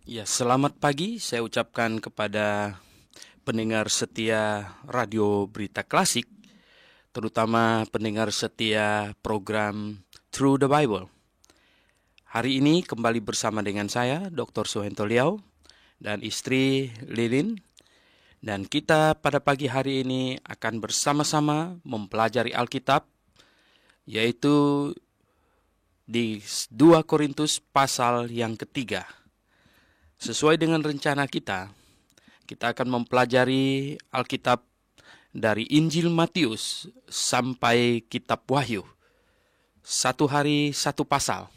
Ya, selamat pagi saya ucapkan kepada pendengar setia Radio Berita Klasik, terutama pendengar setia program Through the Bible. Hari ini kembali bersama dengan saya, Dr. Suhento Liao, dan istri Lilin. Dan kita pada pagi hari ini akan bersama-sama mempelajari Alkitab, yaitu di 2 Korintus pasal yang ketiga. Sesuai dengan rencana kita akan mempelajari Alkitab dari Injil Matius sampai Kitab Wahyu. Satu hari satu pasal.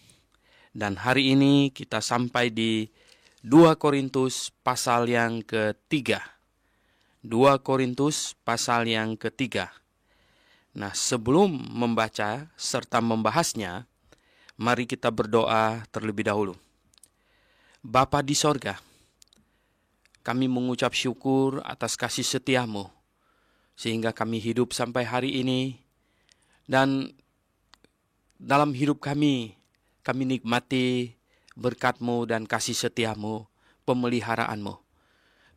Dan hari ini kita sampai di 2 Korintus pasal yang ketiga. 2 Korintus pasal yang ketiga. Nah, sebelum membaca serta membahasnya, mari kita berdoa terlebih dahulu. Bapa di sorga, kami mengucap syukur atas kasih setiamu, sehingga kami hidup sampai hari ini, dan dalam hidup kami nikmati berkat-Mu dan kasih setiamu, pemeliharaanmu.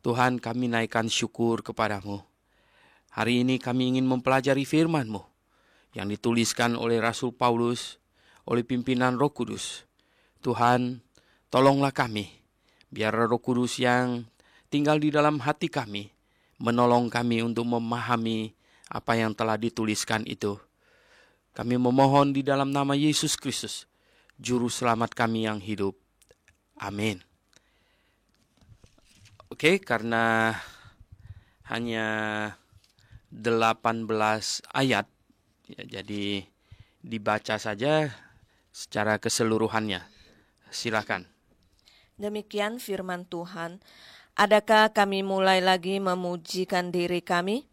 Tuhan, kami naikkan syukur kepadamu. Hari ini kami ingin mempelajari firman-Mu yang dituliskan oleh Rasul Paulus, oleh pimpinan Roh Kudus. Tuhan, tolonglah kami, biar Roh Kudus yang tinggal di dalam hati kami, menolong kami untuk memahami apa yang telah dituliskan itu. Kami memohon di dalam nama Yesus Kristus, Juru Selamat kami yang hidup. Amin. Oke, karena hanya 18 ayat, ya, jadi dibaca saja secara keseluruhannya. Silakan. Demikian firman Tuhan. Adakah kami mulai lagi memujikan diri kami?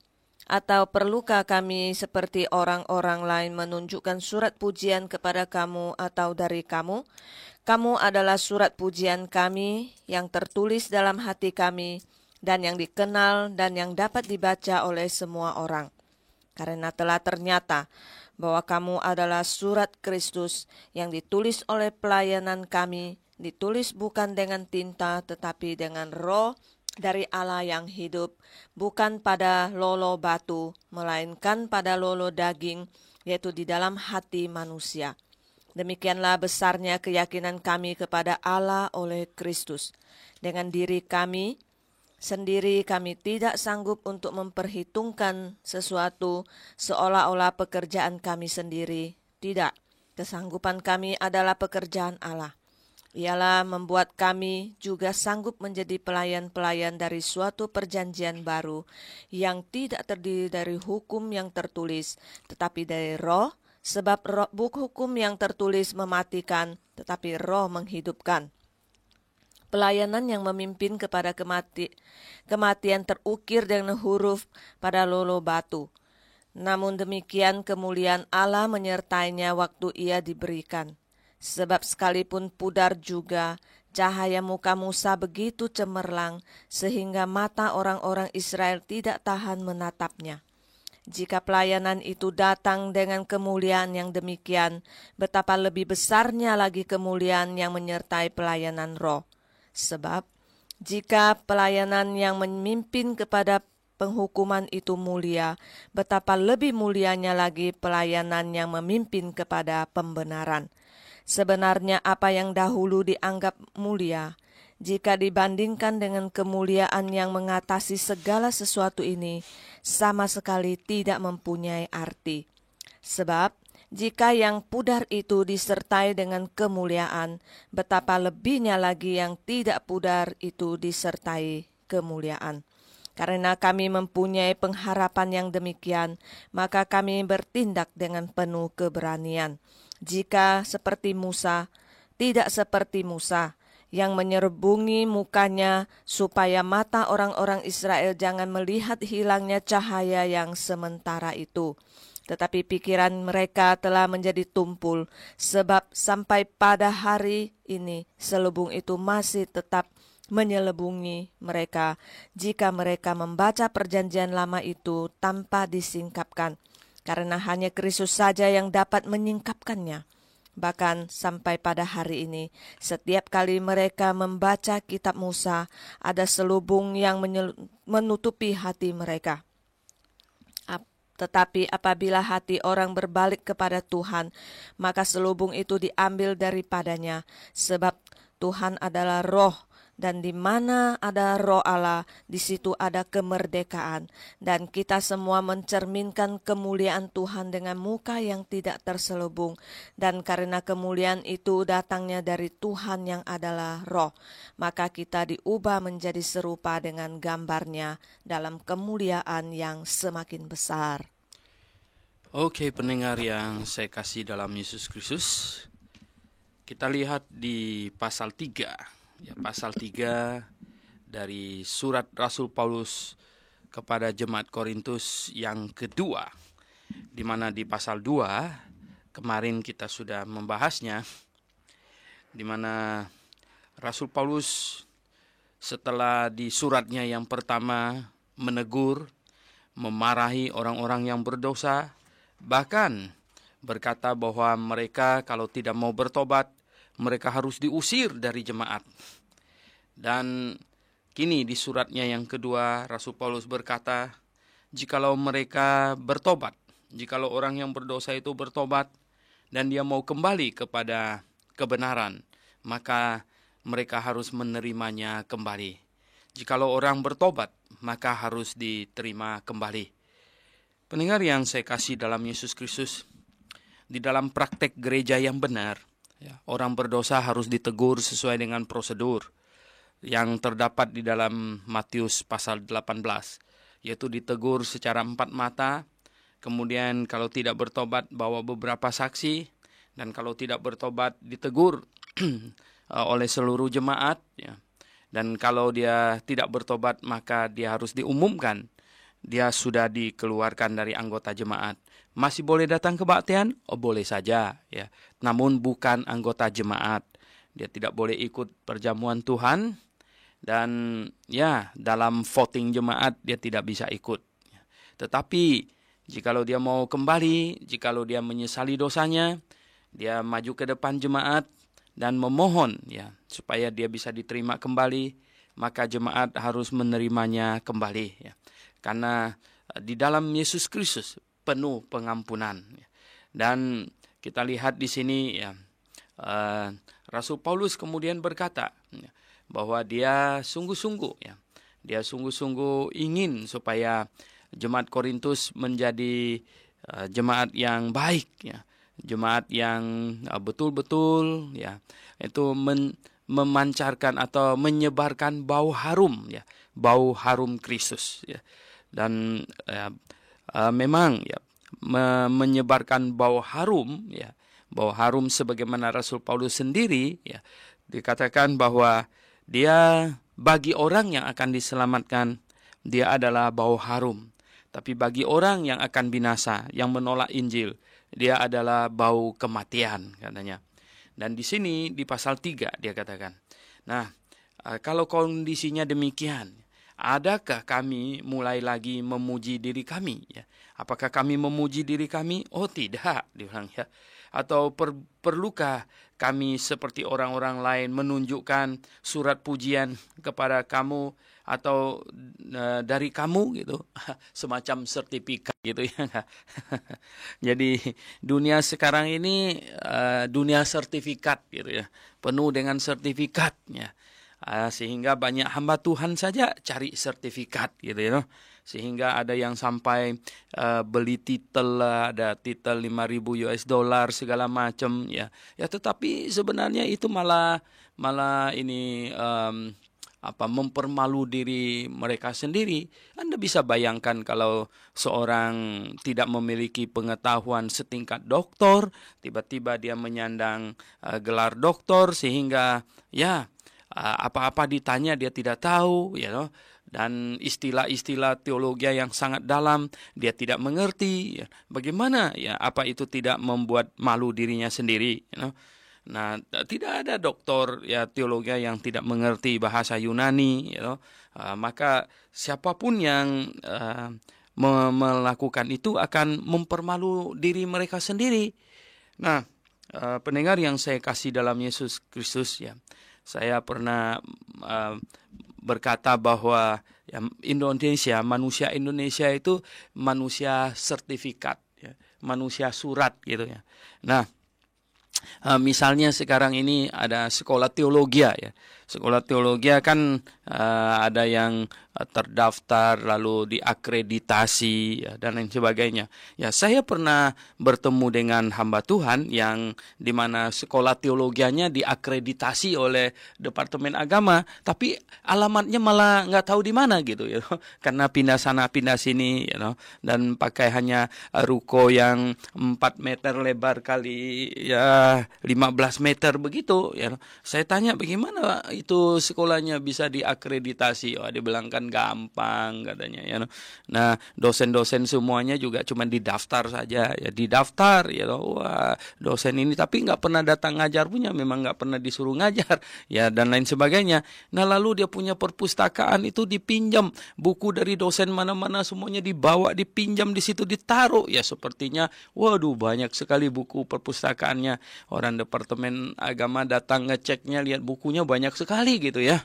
Atau perlukah kami seperti orang-orang lain menunjukkan surat pujian kepada kamu atau dari kamu? Kamu adalah surat pujian kami yang tertulis dalam hati kami dan yang dikenal dan yang dapat dibaca oleh semua orang. Karena telah ternyata bahwa kamu adalah surat Kristus yang ditulis oleh pelayanan kami, ditulis bukan dengan tinta tetapi dengan Roh dari Allah yang hidup, bukan pada lolo batu, melainkan pada lolo daging, yaitu di dalam hati manusia. Demikianlah besarnya keyakinan kami kepada Allah oleh Kristus. Dengan diri kami sendiri kami tidak sanggup untuk memperhitungkan sesuatu seolah-olah pekerjaan kami sendiri. Tidak, kesanggupan kami adalah pekerjaan Allah. Ialah membuat kami juga sanggup menjadi pelayan-pelayan dari suatu perjanjian baru yang tidak terdiri dari hukum yang tertulis, tetapi dari Roh, sebab buku hukum yang tertulis mematikan, tetapi Roh menghidupkan. Pelayanan yang memimpin kepada kematian terukir dengan huruf pada lolo batu. Namun demikian kemuliaan Allah menyertainya waktu ia diberikan. Sebab sekalipun pudar juga, cahaya muka Musa begitu cemerlang, sehingga mata orang-orang Israel tidak tahan menatapnya. Jika pelayanan itu datang dengan kemuliaan yang demikian, betapa lebih besarnya lagi kemuliaan yang menyertai pelayanan Roh. Sebab, jika pelayanan yang memimpin kepada penghukuman itu mulia, betapa lebih mulianya lagi pelayanan yang memimpin kepada pembenaran. Sebenarnya apa yang dahulu dianggap mulia, jika dibandingkan dengan kemuliaan yang mengatasi segala sesuatu ini, sama sekali tidak mempunyai arti. Sebab, jika yang pudar itu disertai dengan kemuliaan, betapa lebihnya lagi yang tidak pudar itu disertai kemuliaan. Karena kami mempunyai pengharapan yang demikian, maka kami bertindak dengan penuh keberanian. Jika seperti Musa, tidak seperti Musa, yang menyerubungi mukanya supaya mata orang-orang Israel jangan melihat hilangnya cahaya yang sementara itu. Tetapi pikiran mereka telah menjadi tumpul, sebab sampai pada hari ini selubung itu masih tetap menyelubungi mereka jika mereka membaca perjanjian lama itu tanpa disingkapkan. Karena hanya Kristus saja yang dapat menyingkapkannya. Bahkan sampai pada hari ini, setiap kali mereka membaca kitab Musa, ada selubung yang menutupi hati mereka. Tetapi apabila hati orang berbalik kepada Tuhan, maka selubung itu diambil daripadanya, sebab Tuhan adalah roh, dan di mana ada roh Allah, di situ ada kemerdekaan. Dan kita semua mencerminkan kemuliaan Tuhan dengan muka yang tidak terselubung. Dan karena kemuliaan itu datangnya dari Tuhan yang adalah roh, maka kita diubah menjadi serupa dengan gambarnya dalam kemuliaan yang semakin besar. Oke, pendengar yang saya kasih dalam Yesus Kristus, kita lihat di pasal 3. Ya, pasal 3 dari surat Rasul Paulus kepada jemaat Korintus yang kedua, di mana di pasal 2 kemarin kita sudah membahasnya, di mana Rasul Paulus setelah di suratnya yang pertama menegur, memarahi orang-orang yang berdosa, bahkan berkata bahwa mereka kalau tidak mau bertobat, mereka harus diusir dari jemaat. Dan kini di suratnya yang kedua, Rasul Paulus berkata, jikalau mereka bertobat, jikalau orang yang berdosa itu bertobat, dan dia mau kembali kepada kebenaran, maka mereka harus menerimanya kembali. Jikalau orang bertobat, maka harus diterima kembali. Pendengar yang saya kasih dalam Yesus Kristus, di dalam praktek gereja yang benar, orang berdosa harus ditegur sesuai dengan prosedur yang terdapat di dalam Matius pasal 18, yaitu ditegur secara 4 mata, kemudian kalau tidak bertobat bawa beberapa saksi, dan kalau tidak bertobat ditegur oleh seluruh jemaat, dan kalau dia tidak bertobat maka dia harus diumumkan dia sudah dikeluarkan dari anggota jemaat. Masih boleh datang kebaktian? Oh, boleh saja, ya. Namun bukan anggota jemaat. Dia tidak boleh ikut perjamuan Tuhan, dan ya dalam voting jemaat dia tidak bisa ikut. Tetapi jikalau dia mau kembali, jikalau dia menyesali dosanya, dia maju ke depan jemaat dan memohon ya supaya dia bisa diterima kembali, maka jemaat harus menerimanya kembali, ya. Karena di dalam Yesus Kristus penuh pengampunan. Dan kita lihat di sini ya, Rasul Paulus kemudian berkata bahwa dia sungguh-sungguh ingin supaya jemaat Korintus menjadi jemaat yang baik, ya, jemaat yang betul-betul ya itu memancarkan atau menyebarkan bau harum, ya, bau harum Kristus, ya. Dan memang ya menyebarkan bau harum, ya, bau harum sebagaimana Rasul Paulus sendiri ya dikatakan bahwa dia bagi orang yang akan diselamatkan dia adalah bau harum, tapi bagi orang yang akan binasa, yang menolak Injil, dia adalah bau kematian, katanya. Dan di sini di pasal 3 dia katakan, nah kalau kondisinya demikian, adakah kami mulai lagi memuji diri kami? Ya. Apakah kami memuji diri kami? Oh tidak, dibilang ya. Atau perlukah kami seperti orang-orang lain menunjukkan surat pujian kepada kamu atau dari kamu gitu, semacam sertifikat gitu ya. Jadi dunia sekarang ini dunia sertifikat gitu ya, penuh dengan sertifikatnya. Sehingga banyak hamba Tuhan saja cari sertifikat gitu ya. Sehingga ada yang sampai beli titel, ada titel 5.000 US dollar segala macam ya. Ya tetapi sebenarnya itu malah ini mempermalu diri mereka sendiri. Anda bisa bayangkan kalau seorang tidak memiliki pengetahuan setingkat doktor, tiba-tiba dia menyandang gelar doktor sehingga ya apa-apa ditanya dia tidak tahu, ya, dan istilah-istilah teologi yang sangat dalam dia tidak mengerti. Ya. Bagaimana ya apa itu tidak membuat malu dirinya sendiri? Ya. Nah, tidak ada doktor ya teologi yang tidak mengerti bahasa Yunani, ya. Maka siapapun yang melakukan itu akan mempermalu diri mereka sendiri. Nah, Pendengar yang saya kasih dalam Yesus Kristus, ya, saya pernah berkata bahwa ya, manusia Indonesia itu manusia sertifikat, ya, manusia surat gitu ya. Nah, misalnya sekarang ini ada sekolah teologi ya. Sekolah teologi kan ada yang terdaftar lalu diakreditasi ya, dan lain sebagainya. Ya, saya pernah bertemu dengan hamba Tuhan yang dimana sekolah teologianya diakreditasi oleh Departemen Agama, tapi alamatnya malah nggak tahu di mana gitu ya, karena pindah sana pindah sini, dan pakai hanya ruko yang 4 meter lebar kali ya 15 meter begitu ya. Saya tanya bagaimana itu sekolahnya bisa diakreditasi. Oh, dia bilang kan gampang katanya ya. Nah, dosen-dosen semuanya juga cuma didaftar saja ya, didaftar ya. Wah, dosen ini tapi nggak pernah datang ngajar punya, memang nggak pernah disuruh ngajar ya, dan lain sebagainya. Nah, lalu dia punya perpustakaan itu dipinjam, buku dari dosen mana-mana semuanya dibawa dipinjam di situ ditaruh ya, sepertinya waduh banyak sekali buku perpustakaannya. Orang Departemen Agama datang ngeceknya, lihat bukunya banyak sekali gitu ya.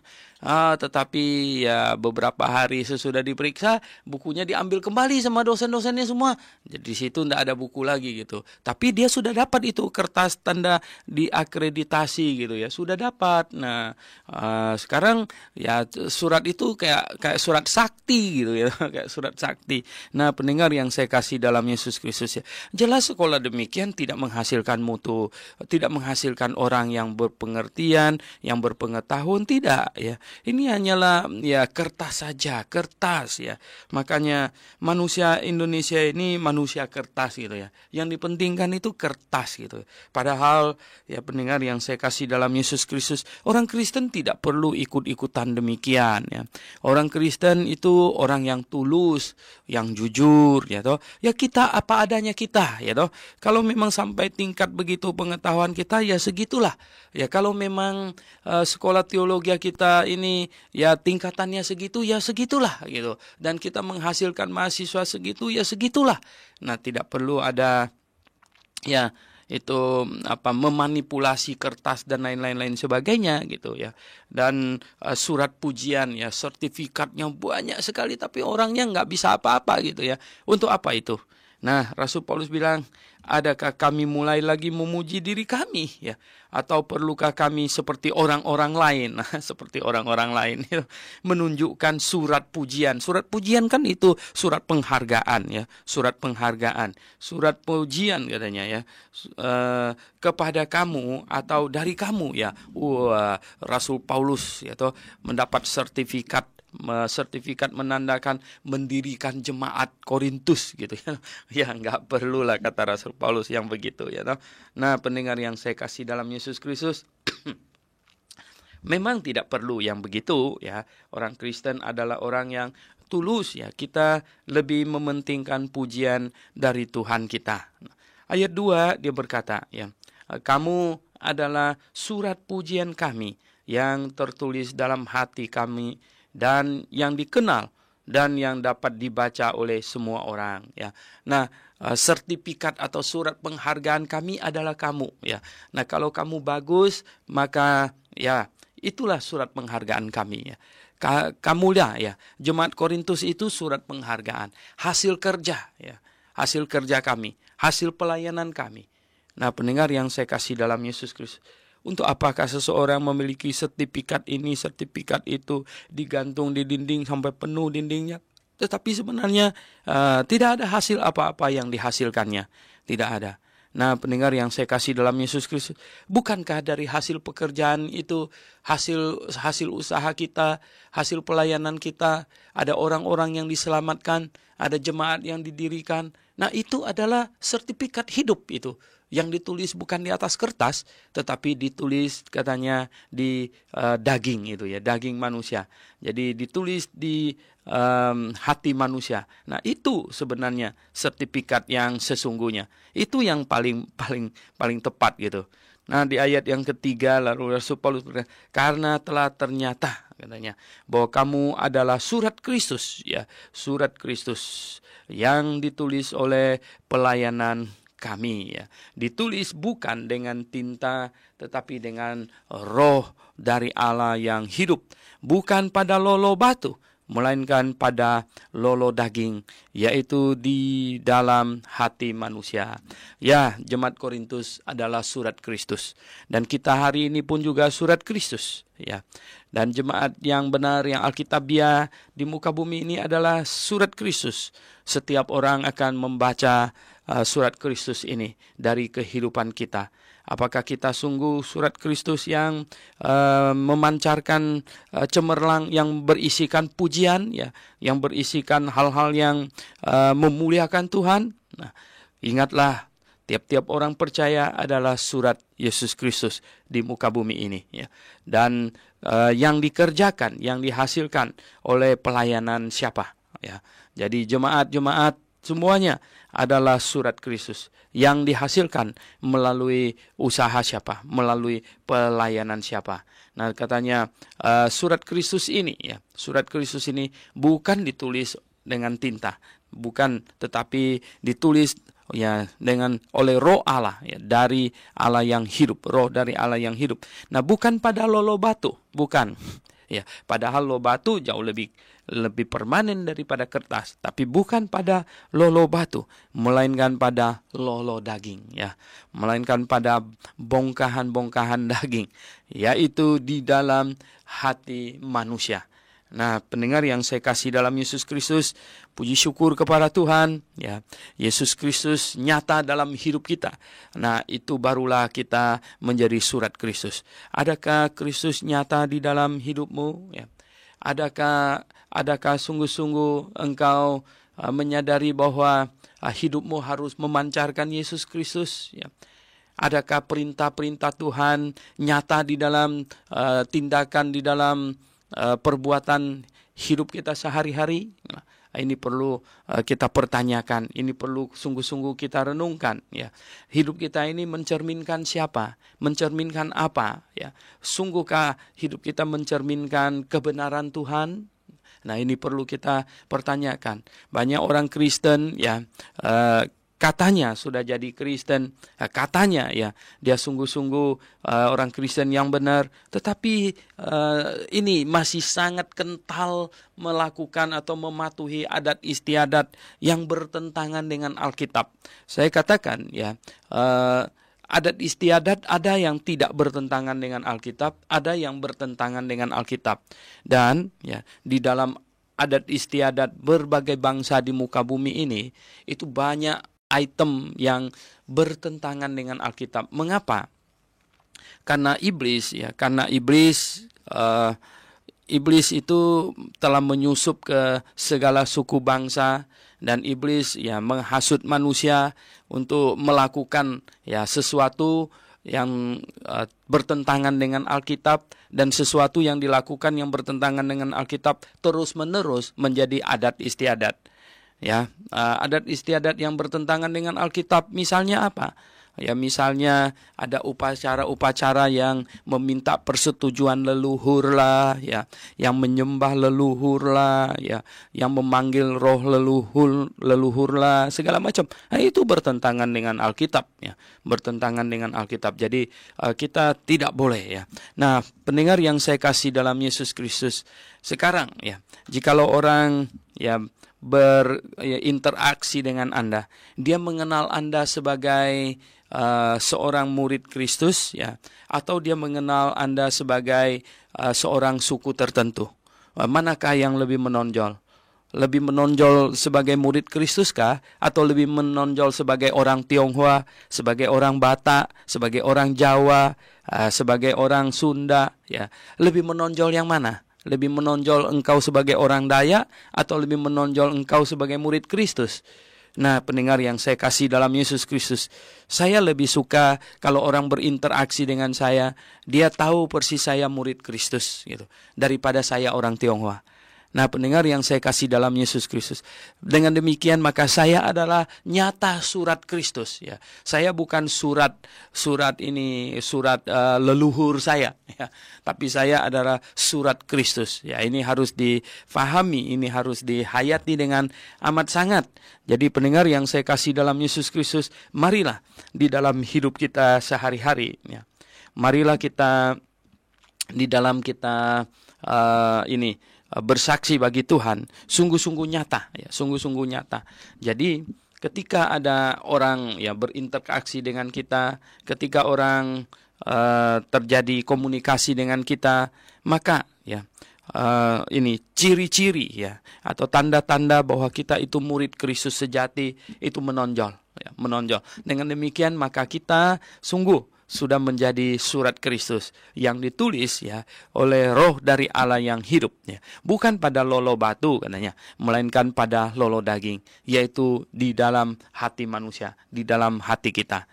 Tetapi ya beberapa hari sesudah diperiksa, bukunya diambil kembali sama dosen-dosennya semua. Jadi di situ tidak ada buku lagi gitu. Tapi dia sudah dapat itu kertas tanda diakreditasi gitu ya, sudah dapat. Nah, sekarang ya surat itu kayak surat sakti gitu ya, kayak surat sakti. Nah, pendengar yang saya kasih dalam Yesus Kristus ya, jelas sekolah demikian tidak menghasilkan mutu, tidak menghasilkan orang yang berpengertian, yang berpengetahuan, tidak ya. Ini hanyalah ya kertas saja, kertas ya. Makanya manusia Indonesia ini manusia kertas gitu ya. Yang dipentingkan itu kertas gitu. Padahal ya pendengar yang saya kasih dalam Yesus Kristus, orang Kristen tidak perlu ikut-ikutan demikian ya. Orang Kristen itu orang yang tulus, yang jujur ya toh. Ya kita apa adanya kita ya toh. Kalau memang sampai tingkat begitu pengetahuan kita ya segitulah. Ya kalau memang sekolah teologi kita ini ya tingkatannya segitu ya segitulah gitu, dan kita menghasilkan mahasiswa segitu ya segitulah. Nah, tidak perlu ada ya itu memanipulasi kertas dan lain-lain sebagainya gitu ya. Dan surat pujian ya, sertifikatnya banyak sekali tapi orangnya nggak bisa apa-apa gitu ya. Untuk apa itu? Nah, Rasul Paulus bilang, adakah kami mulai lagi memuji diri kami ya, atau perlukah kami seperti orang-orang lain? Nah, seperti orang-orang lain ya, menunjukkan surat pujian. Surat pujian kan itu surat penghargaan ya, surat penghargaan, surat pujian katanya ya, kepada kamu atau dari kamu ya. Rasul Paulus ya toh mendapat sertifikat menandakan mendirikan jemaat Korintus gitu ya. Ya nggak perlulah kata Rasul Paulus yang begitu ya. Nah, pendengar yang saya kasih dalam Yesus Kristus, memang tidak perlu yang begitu ya. Orang Kristen adalah orang yang tulus ya. Kita lebih mementingkan pujian dari Tuhan kita. Ayat 2 dia berkata ya, kamu adalah surat pujian kami yang tertulis dalam hati kami dan yang dikenal dan yang dapat dibaca oleh semua orang ya. Nah, sertifikat atau surat penghargaan kami adalah kamu ya. Nah, kalau kamu bagus maka ya itulah surat penghargaan kami ya. Kamulah ya. Jemaat Korintus itu surat penghargaan, hasil kerja ya. Hasil kerja kami, hasil pelayanan kami. Nah, pendengar yang saya kasih dalam Yesus Kristus, untuk apakah seseorang memiliki sertifikat ini, sertifikat itu, digantung di dinding sampai penuh dindingnya, tetapi sebenarnya tidak ada hasil apa-apa yang dihasilkannya, tidak ada. Nah, pendengar yang saya kasih dalam Yesus Kristus, bukankah dari hasil pekerjaan itu, hasil usaha kita, hasil pelayanan kita, ada orang-orang yang diselamatkan, ada jemaat yang didirikan. Nah, itu adalah sertifikat hidup itu, yang ditulis bukan di atas kertas, tetapi ditulis katanya di daging itu ya, daging manusia. Jadi ditulis di hati manusia. Nah, itu sebenarnya sertifikat yang sesungguhnya. Itu yang paling tepat gitu. Nah, di ayat yang ketiga lalu Rasul Paulus berkata, karena telah ternyata katanya bahwa kamu adalah surat Kristus ya, surat Kristus yang ditulis oleh pelayanan kami, ya. Ditulis bukan dengan tinta, tetapi dengan roh dari Allah yang hidup, bukan pada lolo batu, melainkan pada lolo daging, yaitu di dalam hati manusia. Ya, jemaat Korintus adalah surat Kristus, dan kita hari ini pun juga surat Kristus, ya. Dan jemaat yang benar, yang Alkitabiah di muka bumi ini adalah surat Kristus. Setiap orang akan membaca surat Kristus ini dari kehidupan kita. Apakah kita sungguh surat Kristus yang memancarkan cemerlang, yang berisikan pujian, ya, yang berisikan hal-hal yang memuliakan Tuhan? Nah, ingatlah, tiap-tiap orang percaya adalah surat Yesus Kristus di muka bumi ini, ya. Dan yang dikerjakan, yang dihasilkan oleh pelayanan siapa? Ya, jadi jemaat-jemaat semuanya adalah surat Kristus yang dihasilkan melalui usaha siapa, melalui pelayanan siapa. Nah, katanya surat Kristus ini, ya, surat Kristus ini bukan ditulis dengan tinta, bukan, tetapi ditulis, ya, dengan oleh roh Allah, ya, dari Allah yang hidup, roh dari Allah yang hidup. Nah, bukan pada lolo batu, bukan. Ya, padahal lolo batu jauh lebih permanen daripada kertas, tapi bukan pada lolo batu, melainkan pada lolo daging, ya, melainkan pada bongkahan-bongkahan daging, yaitu di dalam hati manusia. Nah, pendengar yang saya kasih dalam Yesus Kristus, puji syukur kepada Tuhan, ya, Yesus Kristus nyata dalam hidup kita. Nah, itu barulah kita menjadi surat Kristus. Adakah Kristus nyata di dalam hidupmu, ya? Adakah sungguh-sungguh engkau menyadari bahwa hidupmu harus memancarkan Yesus Kristus, ya? Adakah perintah-perintah Tuhan nyata di dalam tindakan, di dalam perbuatan hidup kita sehari-hari? Nah, ini perlu kita pertanyakan, ini perlu sungguh-sungguh kita renungkan, ya. Hidup kita ini mencerminkan siapa? Mencerminkan apa, ya? Sungguhkah hidup kita mencerminkan kebenaran Tuhan? Nah, ini perlu kita pertanyakan. Banyak orang Kristen, ya, katanya sudah jadi Kristen, katanya, ya, dia sungguh-sungguh orang Kristen yang benar, tetapi ini masih sangat kental melakukan atau mematuhi adat istiadat yang bertentangan dengan Alkitab. Saya katakan, ya, adat istiadat ada yang tidak bertentangan dengan Alkitab, ada yang bertentangan dengan Alkitab. Dan, ya, di dalam adat istiadat berbagai bangsa di muka bumi ini, itu banyak item yang bertentangan dengan Alkitab. Mengapa? Karena iblis, ya, karena iblis itu telah menyusup ke segala suku bangsa, dan iblis, ya, menghasut manusia untuk melakukan, ya, sesuatu yang bertentangan dengan Alkitab, dan sesuatu yang dilakukan yang bertentangan dengan Alkitab terus-menerus menjadi adat istiadat. Ya, adat istiadat yang bertentangan dengan Alkitab, misalnya apa? Ya, misalnya ada upacara-upacara yang meminta persetujuan leluhur lah, ya, yang menyembah leluhur lah, ya, yang memanggil roh leluhur lah, segala macam. Nah, itu bertentangan dengan Alkitab, ya, bertentangan dengan Alkitab. Jadi kita tidak boleh, ya. Nah, pendengar yang saya kasih dalam Yesus Kristus, sekarang, ya, jikalau orang, ya, berinteraksi dengan Anda, dia mengenal Anda sebagai seorang murid Kristus, ya, atau dia mengenal Anda sebagai seorang suku tertentu, manakah yang lebih menonjol? Lebih menonjol sebagai murid Kristus kah, atau lebih menonjol sebagai orang Tionghoa, sebagai orang Batak, sebagai orang Jawa, sebagai orang Sunda, ya? Lebih menonjol yang mana? Lebih menonjol engkau sebagai orang Dayak, atau lebih menonjol engkau sebagai murid Kristus? Nah, pendengar yang saya kasih dalam Yesus Kristus, saya lebih suka kalau orang berinteraksi dengan saya, dia tahu persis saya murid Kristus, gitu, daripada saya orang Tionghoa. Nah, pendengar yang saya kasih dalam Yesus Kristus, dengan demikian maka saya adalah nyata surat Kristus. Ya, saya bukan surat leluhur saya, ya, tapi saya adalah surat Kristus. Ya, ini harus difahami, ini harus dihayati dengan amat sangat. Jadi pendengar yang saya kasih dalam Yesus Kristus, marilah di dalam hidup kita sehari-hari, ya, marilah kita di dalam kita bersaksi bagi Tuhan, sungguh-sungguh nyata, ya, sungguh-sungguh nyata. Jadi ketika ada orang ya berinteraksi dengan kita, ketika orang terjadi komunikasi dengan kita, maka ya ini ciri-ciri ya atau tanda-tanda bahwa kita itu murid Kristus sejati itu menonjol, ya, menonjol. Dengan demikian maka kita sungguh sudah menjadi surat Kristus yang ditulis ya oleh Roh dari Allah yang hidup, ya. Bukan pada lolo batu katanya, melainkan pada lolo daging, yaitu di dalam hati manusia, di dalam hati kita.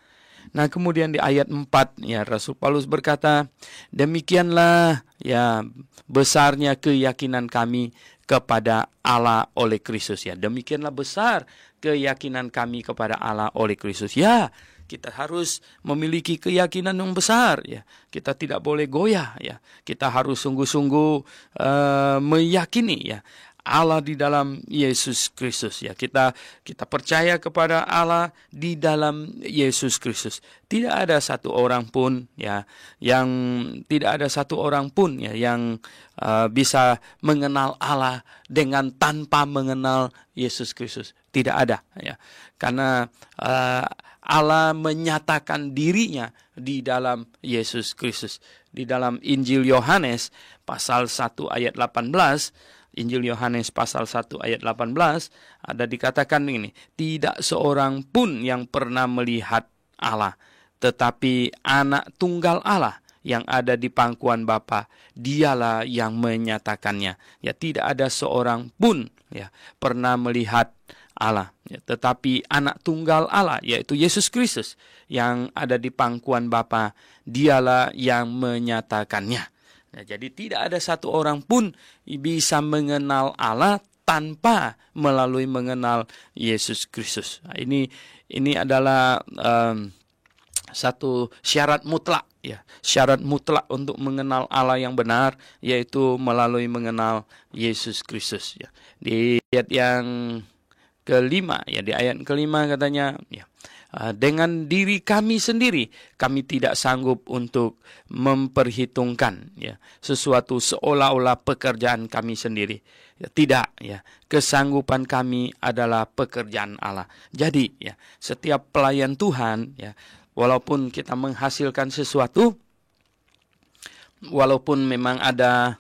Nah, kemudian di ayat 4 ya Rasul Paulus berkata, demikianlah ya besarnya keyakinan kami kepada Allah oleh Kristus, ya. Demikianlah besar keyakinan kami kepada Allah oleh Kristus. Ya, kita harus memiliki keyakinan yang besar, ya. Kita tidak boleh goyah, ya. Kita harus sungguh-sungguh meyakini ya Allah di dalam Yesus Kristus, ya. Kita percaya kepada Allah di dalam Yesus Kristus. Tidak ada satu orang pun ya yang bisa mengenal Allah dengan tanpa mengenal Yesus Kristus. Tidak ada, ya. Karena Allah menyatakan dirinya di dalam Yesus Kristus. Di dalam Injil Yohanes pasal 1 ayat 18, Injil Yohanes pasal 1 ayat 18 ada dikatakan ini, tidak seorang pun yang pernah melihat Allah, tetapi anak tunggal Allah yang ada di pangkuan Bapa, dialah yang menyatakannya. Ya, tidak ada seorang pun ya pernah melihat Allah, ya, tetapi anak tunggal Allah yaitu Yesus Kristus yang ada di pangkuan Bapa, dialah yang menyatakannya. Nah, jadi tidak ada satu orang pun bisa mengenal Allah tanpa melalui mengenal Yesus Kristus. Nah, ini adalah satu syarat mutlak, ya, syarat mutlak untuk mengenal Allah yang benar, yaitu melalui mengenal Yesus Kristus. Ya. Di ayat yang kelima, ya, di ayat kelima katanya, ya, dengan diri kami sendiri kami tidak sanggup untuk memperhitungkan ya sesuatu seolah-olah pekerjaan kami sendiri. Ya, tidak, ya. Kesanggupan kami adalah pekerjaan Allah. Jadi, ya, setiap pelayan Tuhan, ya, walaupun kita menghasilkan sesuatu, walaupun memang ada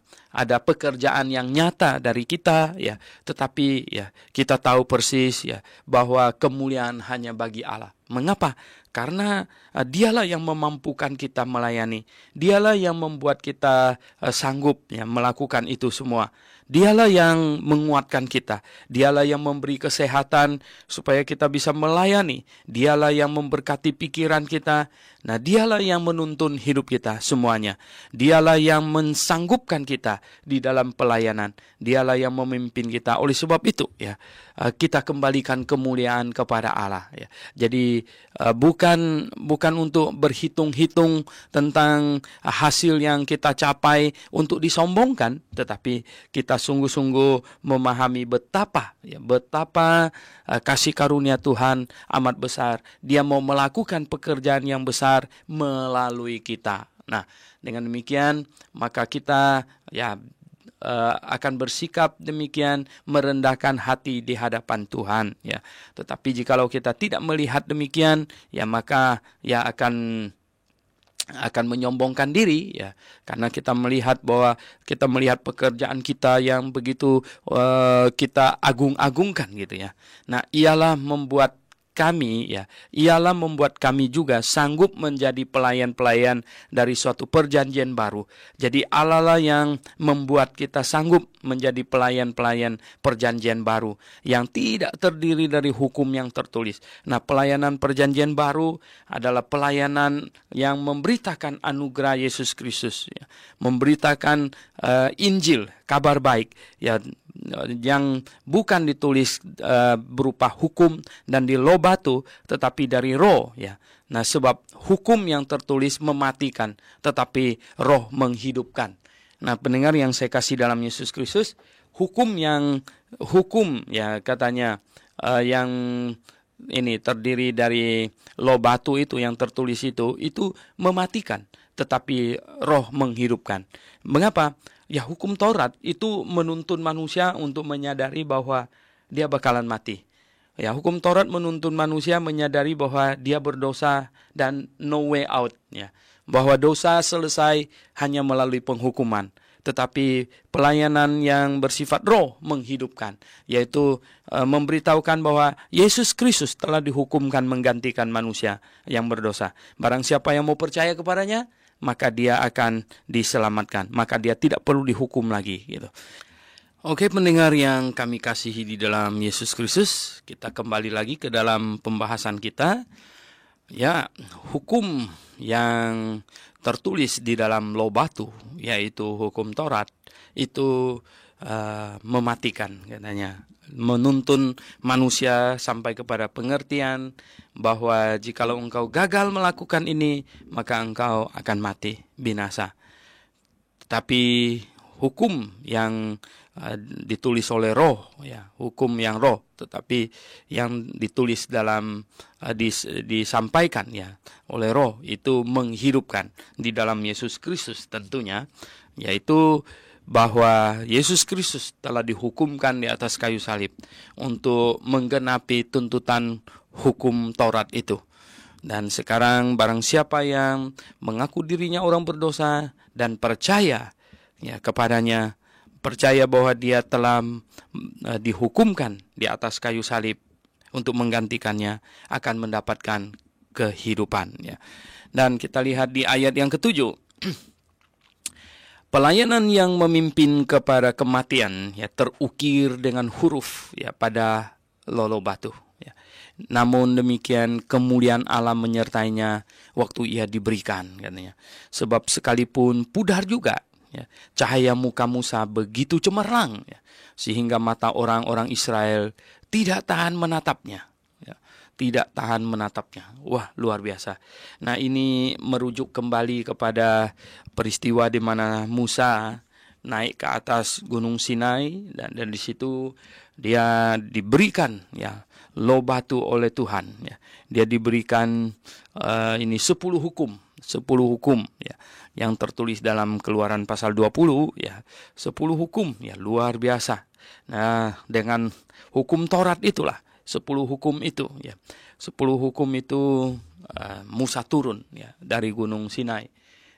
pekerjaan yang nyata dari kita, ya, tetapi ya kita tahu persis ya bahwa kemuliaan hanya bagi Allah. Mengapa? Karena dialah yang memampukan kita melayani. Dialah yang membuat kita sanggup ya melakukan itu semua. Dialah yang menguatkan kita. Dialah yang memberi kesehatan supaya kita bisa melayani. Dialah yang memberkati pikiran kita. Nah, dialah yang menuntun hidup kita semuanya. Dialah yang mensanggupkan kita di dalam pelayanan. Dialah yang memimpin kita. Oleh sebab itu, ya, kita kembalikan kemuliaan kepada Allah. Ya. Jadi bukan untuk berhitung-hitung tentang hasil yang kita capai untuk disombongkan, tetapi kita sungguh-sungguh memahami betapa kasih karunia Tuhan amat besar. Dia mau melakukan pekerjaan yang besar melalui kita. Nah, dengan demikian maka kita ya akan bersikap demikian, merendahkan hati di hadapan Tuhan, ya. Tetapi jikalau kita tidak melihat demikian, ya maka ya akan menyombongkan diri, ya, karena kita melihat pekerjaan kita yang begitu kita agung-agungkan gitu, ya. Nah, ialah membuat kami juga sanggup menjadi pelayan-pelayan dari suatu perjanjian baru. Jadi Allah lah yang membuat kita sanggup menjadi pelayan-pelayan perjanjian baru yang tidak terdiri dari hukum yang tertulis. Nah, pelayanan perjanjian baru adalah pelayanan yang memberitakan anugerah Yesus Kristus, ya. Memberitakan Injil, kabar baik, ya, yang bukan ditulis berupa hukum dan di loh batu, tetapi dari roh, ya. Nah, sebab hukum yang tertulis mematikan, tetapi roh menghidupkan. Nah, pendengar yang saya kasih dalam Yesus Kristus, hukum ya katanya yang ini terdiri dari loh batu itu yang tertulis itu mematikan, tetapi roh menghidupkan. Mengapa? Ya, hukum Taurat itu menuntun manusia untuk menyadari bahwa dia bakalan mati. Ya, hukum Taurat menuntun manusia menyadari bahwa dia berdosa dan no way out, ya. Bahwa dosa selesai hanya melalui penghukuman. Tetapi pelayanan yang bersifat roh menghidupkan, yaitu memberitahukan bahwa Yesus Kristus telah dihukumkan menggantikan manusia yang berdosa. Barang siapa yang mau percaya kepadanya, maka dia akan diselamatkan, maka dia tidak perlu dihukum lagi, gitu. Oke, pendengar yang kami kasihi di dalam Yesus Kristus, kita kembali lagi ke dalam pembahasan kita. Ya, hukum yang tertulis di dalam loh batu, yaitu hukum Taurat, itu mematikan, katanya. Menuntun manusia sampai kepada pengertian bahwa jikalau engkau gagal melakukan ini, maka engkau akan mati, binasa. Tapi hukum yang ditulis oleh roh, ya, hukum yang roh, tetapi yang ditulis dalam disampaikan, ya, oleh roh, itu menghidupkan di dalam Yesus Kristus tentunya, yaitu bahwa Yesus Kristus telah dihukumkan di atas kayu salib untuk menggenapi tuntutan hukum Taurat itu. Dan sekarang barang siapa yang mengaku dirinya orang berdosa dan percaya, ya, kepadanya, percaya bahwa dia telah dihukumkan di atas kayu salib untuk menggantikannya, akan mendapatkan kehidupan, ya. Dan kita lihat di ayat yang ke-7. Pelayanan yang memimpin kepada kematian, ya, terukir dengan huruf, ya, pada loh batu, ya. Namun demikian kemuliaan Allah menyertainya waktu ia diberikan, katanya. Sebab sekalipun pudar juga, ya, cahaya muka Musa begitu cemerlang, ya, sehingga mata orang-orang Israel tidak tahan menatapnya, ya, tidak tahan menatapnya. Wah, luar biasa. Nah, ini merujuk kembali kepada peristiwa di mana Musa naik ke atas Gunung Sinai, dan di situ dia diberikan, ya, loh batu oleh Tuhan, ya. Dia diberikan ini 10 hukum, ya, yang tertulis dalam Keluaran pasal 20, ya, 10 hukum, ya, luar biasa. Nah, dengan hukum Taurat itulah, 10 hukum itu, ya, 10 hukum itu Musa turun, ya, dari Gunung Sinai.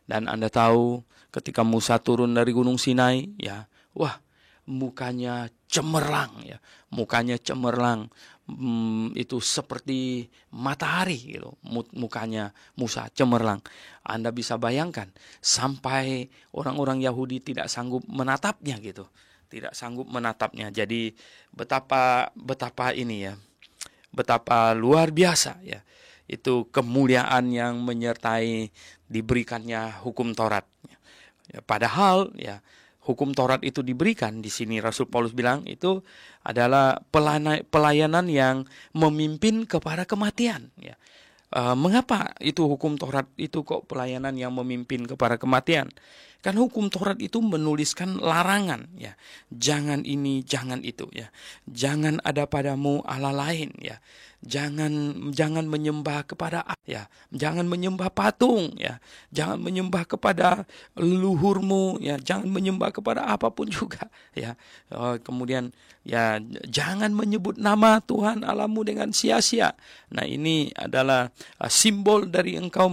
Dan Anda tahu ketika Musa turun dari Gunung Sinai, ya, wah, mukanya cemerlang, ya, mukanya cemerlang. Itu seperti matahari, gitu. Mukanya Musa cemerlang. Anda bisa bayangkan sampai orang-orang Yahudi tidak sanggup menatapnya, gitu. Tidak sanggup menatapnya. Jadi betapa ini, ya, betapa luar biasa, ya, itu kemuliaan yang menyertai diberikannya hukum Taurat. Ya, padahal, ya, hukum Taurat itu diberikan, di sini Rasul Paulus bilang itu adalah pelayanan yang memimpin kepada kematian, ya. Mengapa itu hukum Taurat itu kok pelayanan yang memimpin kepada kematian? Kan hukum Taurat itu menuliskan larangan, ya. Jangan ini, jangan itu, ya. Jangan ada padamu Allah lain, ya. Jangan menyembah kepada, ya. Jangan menyembah patung, ya. Jangan menyembah kepada leluhurmu, ya. Jangan menyembah kepada apapun juga, ya. Kemudian, ya, jangan menyebut nama Tuhan Allahmu dengan sia-sia. Nah, ini adalah simbol dari engkau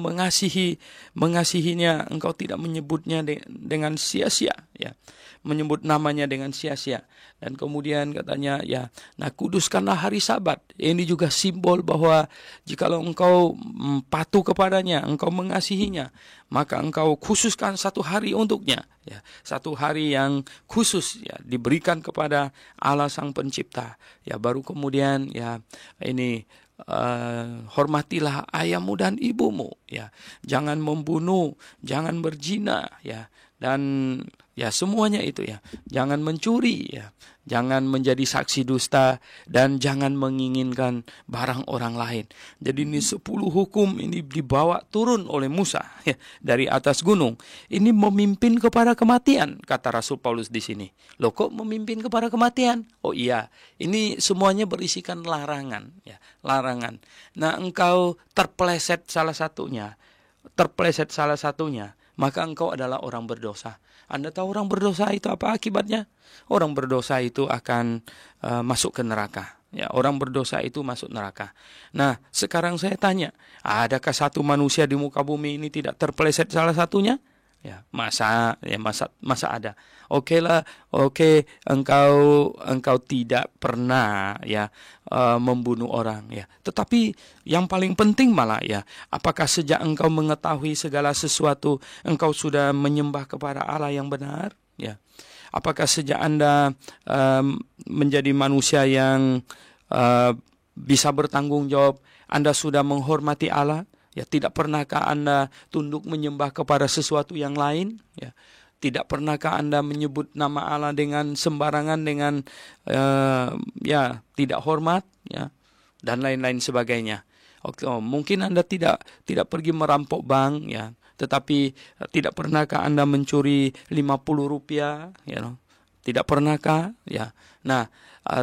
mengasihinya, engkau tidak menyebutnya dengan sia-sia, ya, menyebut namanya dengan sia-sia. Dan kemudian katanya, ya, nah, kuduskanlah hari Sabat. Ini juga simbol bahwa jikalau engkau patuh kepadanya, engkau mengasihinya, maka engkau khususkan satu hari untuknya, ya, satu hari yang khusus, ya, diberikan kepada Allah Sang Pencipta. Ya, baru kemudian, ya, ini hormatilah ayahmu dan ibumu, ya. Jangan membunuh, jangan berzina, ya. dan ya semuanya itu ya. Jangan mencuri ya. Jangan menjadi saksi dusta dan jangan menginginkan barang orang lain. Jadi ini 10 hukum ini dibawa turun oleh Musa ya, dari atas gunung. Ini memimpin kepada kematian, kata Rasul Paulus di sini. Loh, kok memimpin kepada kematian? Oh iya, ini semuanya berisikan larangan ya, larangan. Nah, engkau terpeleset salah satunya, maka engkau adalah orang berdosa. Anda tahu orang berdosa itu apa akibatnya? Orang berdosa itu akan masuk ke neraka. Ya, orang berdosa itu masuk neraka. Nah, sekarang saya tanya, adakah satu manusia di muka bumi ini tidak terpeleset salah satunya? Ya, masa ada. Oke, engkau tidak pernah ya membunuh orang ya. Tetapi yang paling penting malah ya, apakah sejak engkau mengetahui segala sesuatu engkau sudah menyembah kepada Allah yang benar? Ya. Apakah sejak Anda menjadi manusia yang bisa bertanggung jawab, Anda sudah menghormati Allah? Ya, tidak pernahkah Anda tunduk menyembah kepada sesuatu yang lain? Ya, tidak pernahkah Anda menyebut nama Allah dengan sembarangan, dengan tidak hormat, ya, dan lain-lain sebagainya. Oke, mungkin Anda tidak pergi merampok bank, ya, tetapi tidak pernahkah Anda mencuri 50 rupiah, ya, tidak pernahkah, ya. Nah,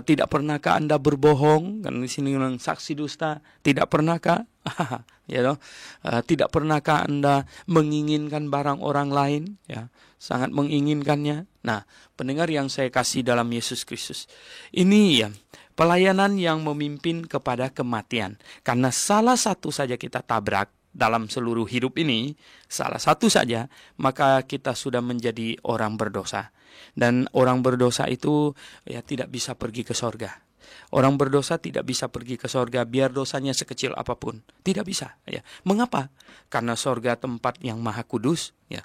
tidak pernahkah Anda berbohong? Kan di sini bilang saksi dusta. Tidak pernahkah? Tidak pernahkah Anda menginginkan barang orang lain? Ya, sangat menginginkannya. Nah, pendengar yang saya kasih dalam Yesus Kristus, ini ya pelayanan yang memimpin kepada kematian. Karena salah satu saja kita tabrak dalam seluruh hidup ini, salah satu saja, maka kita sudah menjadi orang berdosa. Dan orang berdosa itu ya tidak bisa pergi ke sorga. Orang berdosa tidak bisa pergi ke sorga biar dosanya sekecil apapun. Tidak bisa. Ya. Mengapa? Karena sorga tempat yang maha kudus. Ya.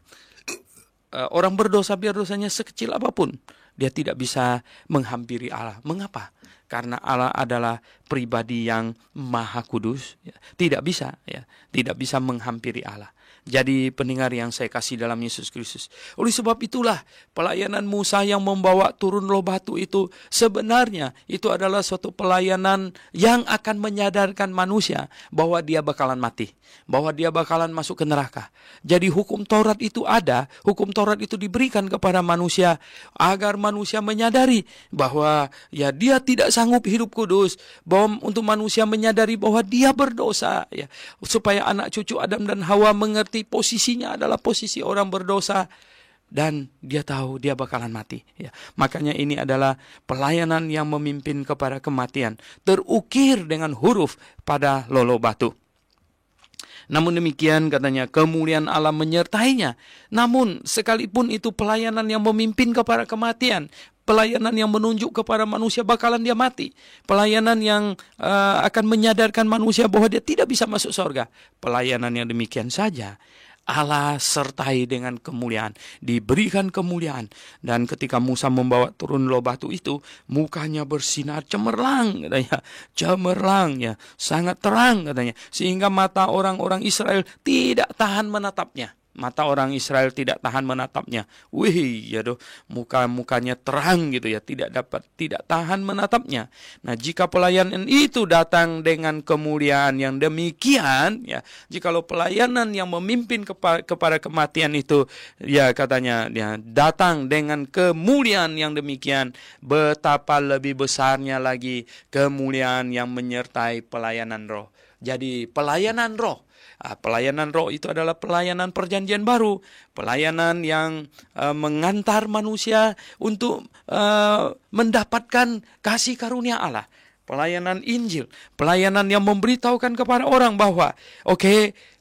Orang berdosa biar dosanya sekecil apapun, dia tidak bisa menghampiri Allah. Mengapa? Karena Allah adalah pribadi yang maha kudus. Ya. Tidak bisa menghampiri Allah. Jadi pendengar yang saya kasih dalam Yesus Kristus, oleh sebab itulah pelayanan Musa yang membawa turun loh batu itu sebenarnya itu adalah suatu pelayanan yang akan menyadarkan manusia bahwa dia bakalan mati, bahwa dia bakalan masuk ke neraka. Jadi hukum Taurat itu ada, hukum Taurat itu diberikan kepada manusia agar manusia menyadari bahwa ya dia tidak sanggup hidup kudus, bahwa untuk manusia menyadari bahwa dia berdosa, ya, supaya anak cucu Adam dan Hawa mengerti posisinya adalah posisi orang berdosa dan dia tahu dia bakalan mati. Ya. Makanya ini adalah pelayanan yang memimpin kepada kematian, terukir dengan huruf pada lolo batu. Namun demikian katanya kemuliaan Allah menyertainya. Namun sekalipun itu pelayanan yang memimpin kepada kematian, pelayanan yang menunjuk kepada manusia bakalan dia mati, pelayanan yang akan menyadarkan manusia bahwa dia tidak bisa masuk surga, pelayanan yang demikian saja Allah sertai dengan kemuliaan, diberikan kemuliaan. Dan ketika Musa membawa turun loh batu itu, mukanya bersinar cemerlang katanya, cemerlang ya, sangat terang katanya, sehingga mata orang-orang Israel tidak tahan menatapnya. Mata orang Israel tidak tahan menatapnya. Wih, ya doh, mukanya terang gitu ya, tidak tahan menatapnya. Nah, jika pelayanan itu datang dengan kemuliaan yang demikian, ya, jikalau pelayanan yang memimpin kepada kematian itu, ya katanya, ya, datang dengan kemuliaan yang demikian, betapa lebih besarnya lagi kemuliaan yang menyertai pelayanan roh. Jadi pelayanan roh. Pelayanan roh itu adalah pelayanan perjanjian baru, pelayanan yang mengantar manusia untuk mendapatkan kasih karunia Allah, pelayanan Injil, pelayanan yang memberitahukan kepada orang bahwa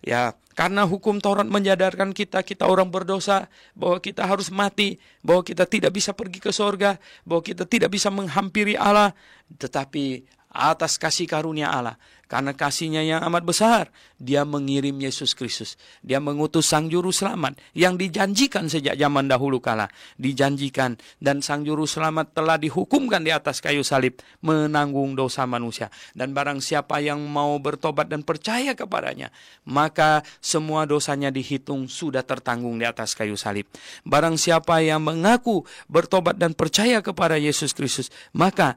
ya, karena hukum Taurat menyadarkan kita orang berdosa, bahwa kita harus mati, bahwa kita tidak bisa pergi ke sorga, bahwa kita tidak bisa menghampiri Allah, tetapi atas kasih karunia Allah. Karena kasih-Nya yang amat besar, Dia mengirim Yesus Kristus. Dia mengutus Sang Juru Selamat yang dijanjikan sejak zaman dahulu kala. Dijanjikan, dan Sang Juru Selamat telah dihukumkan di atas kayu salib, menanggung dosa manusia. Dan barang siapa yang mau bertobat dan percaya kepadanya, maka semua dosanya dihitung sudah tertanggung di atas kayu salib. Barang siapa yang mengaku bertobat dan percaya kepada Yesus Kristus, maka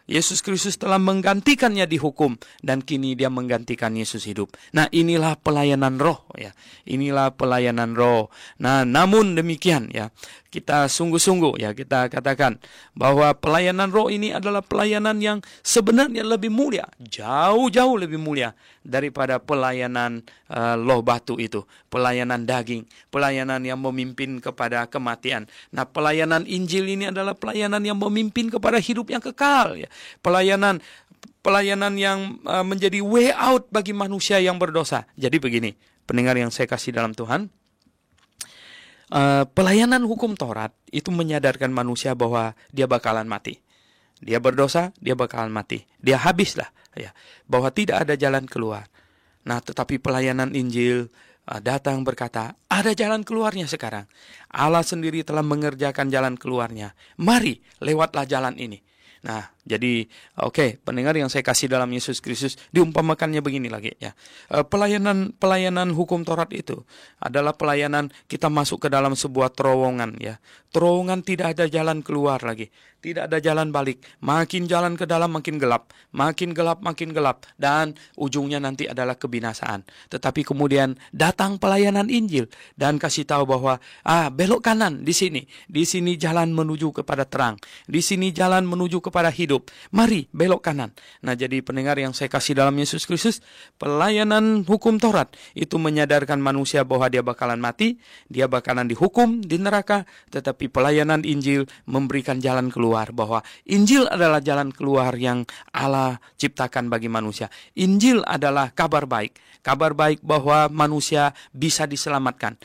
Yesus Kristus telah menggantikannya di hukum, dan kini Dia menggantikan Yesus hidup. Nah, inilah pelayanan roh, ya. Inilah pelayanan roh. Nah, namun demikian, ya, kita sungguh-sungguh, ya, kita katakan bahwa pelayanan roh ini adalah pelayanan yang sebenarnya lebih mulia, jauh-jauh lebih mulia daripada pelayanan loh batu itu, pelayanan daging, pelayanan yang memimpin kepada kematian. Nah, pelayanan Injil ini adalah pelayanan yang memimpin kepada hidup yang kekal, ya. Pelayanan yang menjadi way out bagi manusia yang berdosa. Jadi begini, pendengar yang saya kasih dalam Tuhan, pelayanan hukum Taurat itu menyadarkan manusia bahwa dia bakalan mati. Dia berdosa, dia bakalan mati. Dia habislah, ya, bahwa tidak ada jalan keluar. Nah, tetapi pelayanan Injil datang berkata, ada jalan keluarnya sekarang. Allah sendiri telah mengerjakan jalan keluarnya. Mari, lewatlah jalan ini. Nah, jadi pendengar yang saya kasih dalam Yesus Kristus, diumpamakannya begini lagi, ya. Pelayanan hukum Taurat itu adalah pelayanan kita masuk ke dalam sebuah terowongan, ya. Terowongan tidak ada jalan keluar lagi, tidak ada jalan balik. Makin jalan ke dalam makin gelap, makin gelap, dan ujungnya nanti adalah kebinasaan. Tetapi kemudian datang pelayanan Injil dan kasih tahu bahwa belok kanan di sini jalan menuju kepada terang, di sini jalan menuju kepada hidup. Mari belok kanan. Nah, jadi pendengar yang saya kasih dalam Yesus Kristus, pelayanan hukum Taurat itu menyadarkan manusia bahwa dia bakalan mati, dia bakalan dihukum di neraka. Tetapi pelayanan Injil memberikan jalan keluar, bahwa Injil adalah jalan keluar yang Allah ciptakan bagi manusia. Injil adalah kabar baik bahwa manusia bisa diselamatkan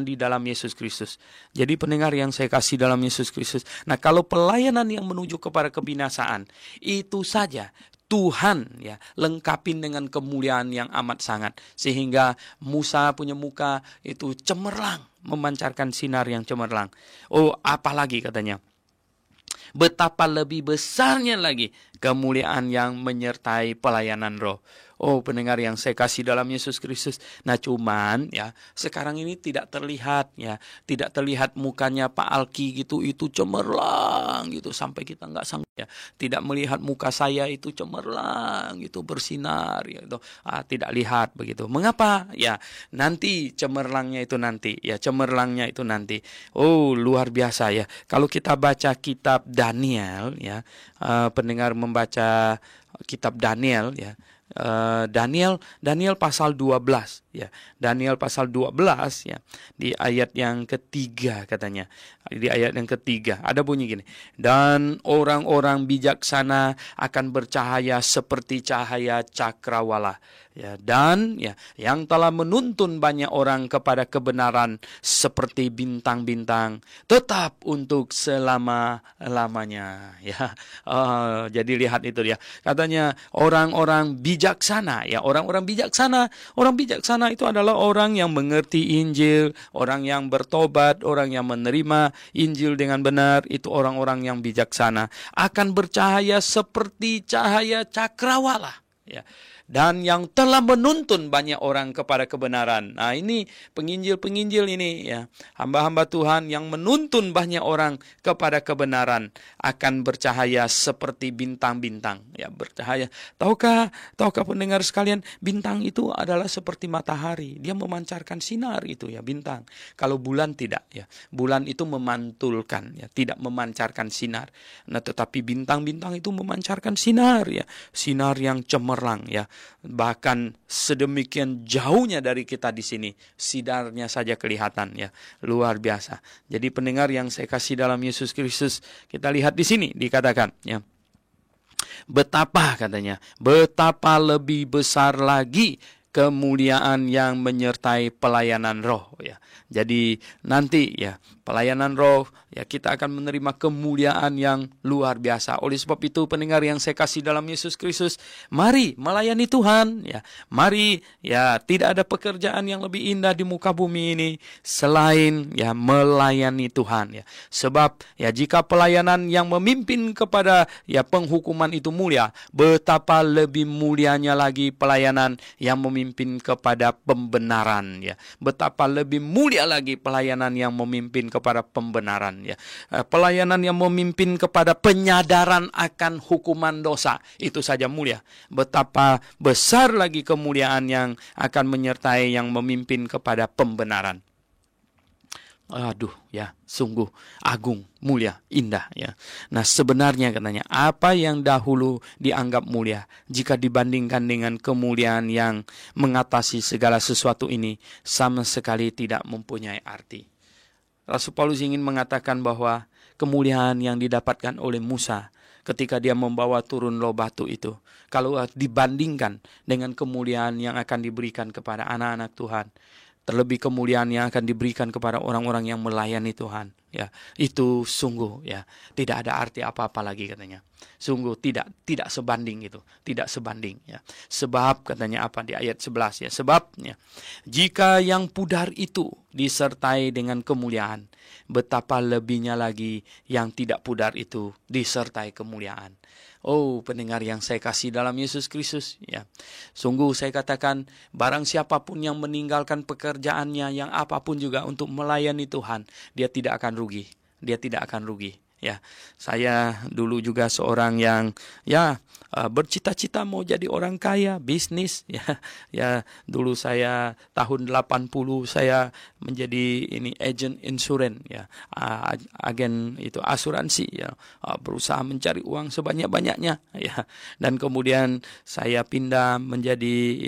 di dalam Yesus Kristus. Jadi pendengar yang saya kasih dalam Yesus Kristus, nah, kalau pelayanan yang menuju kepada kebinasaan, itu saja Tuhan, ya, lengkapin dengan kemuliaan yang amat sangat, sehingga Musa punya muka itu cemerlang, memancarkan sinar yang cemerlang. Oh, apalagi katanya, betapa lebih besarnya lagi kemuliaan yang menyertai pelayanan roh. Oh, pendengar yang saya kasih dalam Yesus Kristus. Nah, cuman, ya, sekarang ini tidak terlihat, ya, tidak terlihat mukanya Pak Alki gitu, itu cemerlang gitu, sampai kita nggak sanggup, ya. Tidak melihat muka saya itu cemerlang gitu, bersinar, ya, itu tidak lihat begitu. Mengapa? Ya, nanti cemerlangnya itu nanti. Oh, luar biasa, ya. Kalau kita baca kitab Daniel, ya, pendengar membaca kitab Daniel, ya. Daniel pasal 12, ya. Daniel pasal 12, ya. Di ayat yang ketiga katanya. Di ayat yang ketiga ada bunyi gini. Dan orang-orang bijaksana akan bercahaya seperti cahaya cakrawala. Ya, dan, ya, yang telah menuntun banyak orang kepada kebenaran seperti bintang-bintang tetap untuk selama-lamanya, ya. Jadi lihat itu dia. Katanya orang-orang bijaksana, ya, orang bijaksana itu adalah orang yang mengerti Injil, orang yang bertobat, orang yang menerima Injil dengan benar. Itu orang-orang yang bijaksana akan bercahaya seperti cahaya cakrawala, ya. Dan yang telah menuntun banyak orang kepada kebenaran. Nah, ini penginjil-penginjil ini, ya, hamba-hamba Tuhan yang menuntun banyak orang kepada kebenaran akan bercahaya seperti bintang-bintang, ya, bercahaya. Tahukah pendengar sekalian, bintang itu adalah seperti matahari. Dia memancarkan sinar itu, ya, bintang. Kalau bulan tidak, ya. Bulan itu memantulkan, ya, tidak memancarkan sinar. Nah, tetapi bintang-bintang itu memancarkan sinar, ya, sinar yang cemerlang, ya. Bahkan sedemikian jauhnya dari kita di sini, sinarnya saja kelihatan, ya, luar biasa. Jadi pendengar yang saya kasih dalam Yesus Kristus, kita lihat di sini dikatakan, ya, betapa katanya, betapa lebih besar lagi kemuliaan yang menyertai pelayanan roh ya. Jadi nanti ya pelayanan roh ya kita akan menerima kemuliaan yang luar biasa. Oleh sebab itu pendengar yang saya kasih dalam Yesus Kristus, mari melayani Tuhan ya. Mari ya, tidak ada pekerjaan yang lebih indah di muka bumi ini selain ya melayani Tuhan ya. Sebab ya jika pelayanan yang memimpin kepada ya penghukuman itu mulia, betapa lebih mulianya lagi pelayanan yang memimpin kepada pembenaran ya. Betapa lebih mulia lagi pelayanan yang memimpin kepada pembenaran ya. Pelayanan yang memimpin kepada penyadaran akan hukuman dosa, itu saja mulia. Betapa besar lagi kemuliaan yang akan menyertai yang memimpin kepada pembenaran. Aduh ya, sungguh agung, mulia, indah ya. Nah sebenarnya katanya apa yang dahulu dianggap mulia, jika dibandingkan dengan kemuliaan yang mengatasi segala sesuatu ini, sama sekali tidak mempunyai arti. Rasul Paulus ingin mengatakan bahwa kemuliaan yang didapatkan oleh Musa ketika dia membawa turun loh batu itu, kalau dibandingkan dengan kemuliaan yang akan diberikan kepada anak-anak Tuhan, terlebih kemuliaan yang akan diberikan kepada orang-orang yang melayani Tuhan ya, itu sungguh ya tidak ada arti apa-apa lagi katanya. Sungguh tidak sebanding itu, tidak sebanding ya. Sebab katanya apa di ayat 11 ya, sebabnya jika yang pudar itu disertai dengan kemuliaan, betapa lebihnya lagi yang tidak pudar itu disertai kemuliaan. Oh pendengar yang saya kasih dalam Yesus Kristus ya, sungguh saya katakan barang siapapun yang meninggalkan pekerjaannya yang apapun juga untuk melayani Tuhan, dia tidak akan rugi, dia tidak akan rugi. Ya, saya dulu juga seorang yang bercita-cita mau jadi orang kaya, bisnis ya. Ya, dulu saya tahun 80 saya menjadi agent insurance ya, agen itu asuransi ya, berusaha mencari uang sebanyak-banyaknya ya. Dan kemudian saya pindah menjadi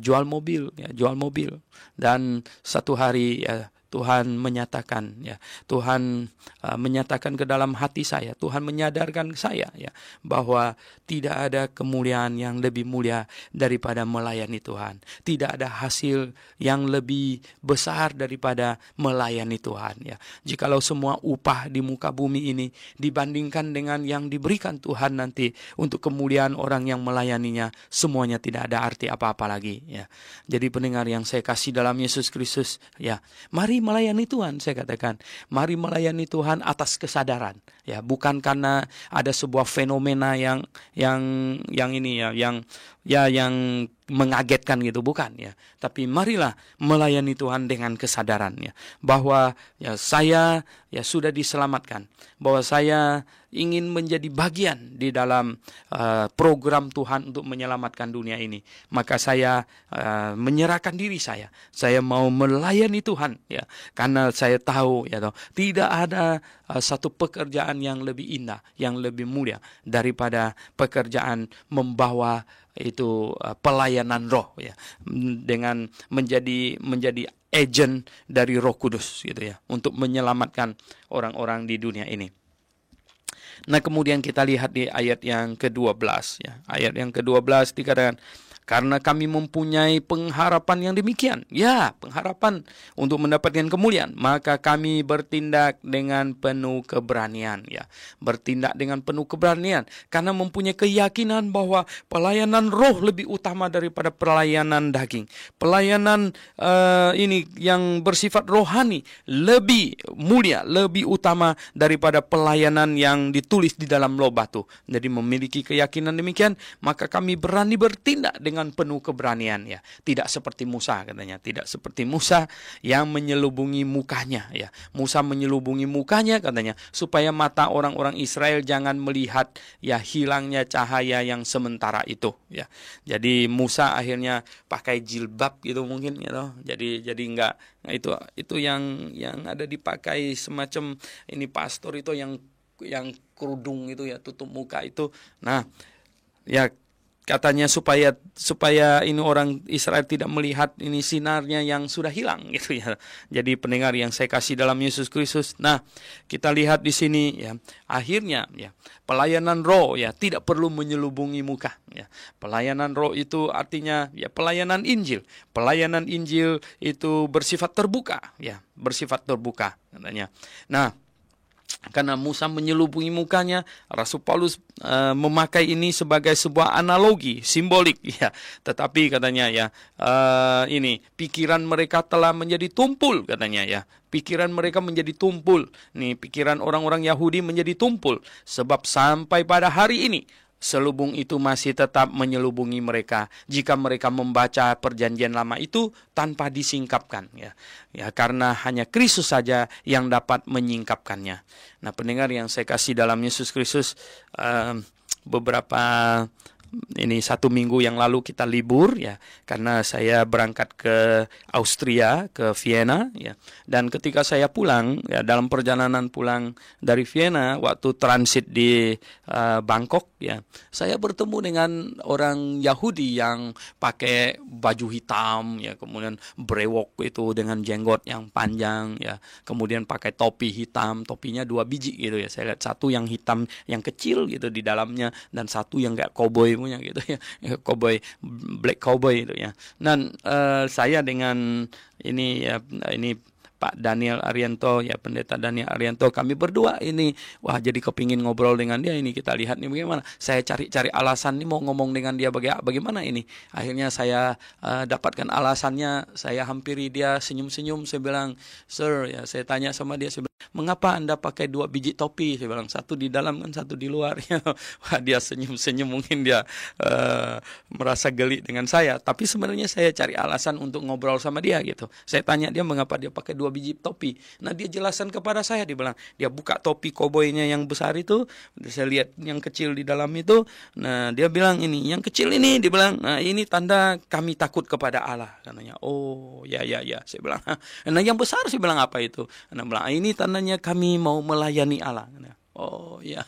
jual mobil ya, jual mobil. Dan satu hari ya Tuhan menyatakan ya, Tuhan menyatakan ke dalam hati saya, Tuhan menyadarkan saya ya bahwa tidak ada kemuliaan yang lebih mulia daripada melayani Tuhan. Tidak ada hasil yang lebih besar daripada melayani Tuhan ya. Jikalau semua upah di muka bumi ini dibandingkan dengan yang diberikan Tuhan nanti untuk kemuliaan orang yang melayaninya, semuanya tidak ada arti apa-apa lagi ya. Jadi pendengar yang saya kasih dalam Yesus Kristus ya, mari melayani Tuhan, saya katakan. Mari melayani Tuhan atas kesadaran, ya, bukan karena ada sebuah fenomena yang mengagetkan gitu, bukan ya. Tapi marilah melayani Tuhan dengan kesadaran ya, bahwa ya saya ya sudah diselamatkan, bahwa saya ingin menjadi bagian di dalam program Tuhan untuk menyelamatkan dunia ini. Maka saya menyerahkan diri saya mau melayani Tuhan ya, karena saya tahu ya tidak ada satu pekerjaan yang lebih indah, yang lebih mulia daripada pekerjaan membawa itu pelayanan roh ya, dengan menjadi agent dari Roh Kudus gitu ya, untuk menyelamatkan orang-orang di dunia ini. Nah kemudian kita lihat di ayat yang ke-12 ya. Ayat yang ke-12 dikatakan, karena kami mempunyai pengharapan yang demikian, ya, pengharapan untuk mendapatkan kemuliaan, maka kami bertindak dengan penuh keberanian, ya, bertindak dengan penuh keberanian, karena mempunyai keyakinan bahwa pelayanan roh lebih utama daripada pelayanan daging. Pelayanan ini yang bersifat rohani lebih mulia, lebih utama daripada pelayanan yang ditulis di dalam loh batu. Jadi memiliki keyakinan demikian, maka kami berani bertindak dengan penuh keberanian ya. Tidak seperti Musa katanya, tidak seperti Musa yang menyelubungi mukanya ya. Musa menyelubungi mukanya katanya supaya mata orang-orang Israel jangan melihat ya hilangnya cahaya yang sementara itu ya. Jadi Musa akhirnya pakai jilbab gitu mungkin gitu. Jadi enggak, nah itu yang ada dipakai semacam ini pastor itu yang kerudung itu ya, tutup muka itu. Nah, ya katanya supaya ini orang Israel tidak melihat ini sinarnya yang sudah hilang gitu ya. Jadi pendengar yang saya kasih dalam Yesus Kristus. Nah, kita lihat di sini ya, akhirnya ya, pelayanan roh ya tidak perlu menyelubungi muka ya. Pelayanan roh itu artinya ya pelayanan Injil. Pelayanan Injil itu bersifat terbuka ya, bersifat terbuka katanya. Nah, karena Musa menyelubungi mukanya, Rasul Paulus memakai ini sebagai sebuah analogi, simbolik ya. Tetapi katanya ya, ini pikiran mereka telah menjadi tumpul katanya ya. Pikiran mereka menjadi tumpul. Nih, pikiran orang-orang Yahudi menjadi tumpul. Sebab sampai pada hari ini selubung itu masih tetap menyelubungi mereka jika mereka membaca perjanjian lama itu tanpa disingkapkan ya. Ya, karena hanya Kristus saja yang dapat menyingkapkannya. Nah, pendengar yang saya kasih dalam Yesus Kristus, beberapa ini 1 minggu yang lalu kita libur ya, karena saya berangkat ke Austria, ke Vienna ya. Dan ketika saya pulang ya, dalam perjalanan pulang dari Vienna, waktu transit di Bangkok ya, saya bertemu dengan orang Yahudi yang pakai baju hitam ya, kemudian brewok itu dengan jenggot yang panjang ya, kemudian pakai topi hitam, topinya 2 biji gitu ya. Saya lihat satu yang hitam yang kecil gitu di dalamnya, dan satu yang kayak cowboy punya gitu ya, cowboy, black cowboy itu ya. Dan saya dengan ini ya, ini Pak Daniel Arianto ya, pendeta Daniel Arianto, kami berdua ini wah jadi kepingin ngobrol dengan dia. Ini kita lihat nih bagaimana, saya cari alasan nih mau ngomong dengan dia bagaimana ini. Akhirnya saya dapatkan alasannya, saya hampiri dia senyum-senyum, saya bilang, "Sir," ya, saya tanya sama dia, saya bilang, "Mengapa Anda pakai 2 biji topi?" Saya bilang, "Satu di dalam kan, satu di luar." Wah, dia senyum-senyum, mungkin dia merasa geli dengan saya, tapi sebenarnya saya cari alasan untuk ngobrol sama dia gitu. Saya tanya dia mengapa dia pakai 2 biji topi. Nah, dia jelaskan kepada saya, dia bilang, dia buka topi koboynya yang besar itu, saya lihat yang kecil di dalam itu. Nah, dia bilang ini, yang kecil ini, dia bilang, "Nah, ini tanda kami takut kepada Allah." Katanya, "Oh, ya. Saya bilang, "Nah, yang besar," saya bilang, "apa itu?" Nah, bilang, "Ini tandanya kami mau melayani Allah." Oh ya.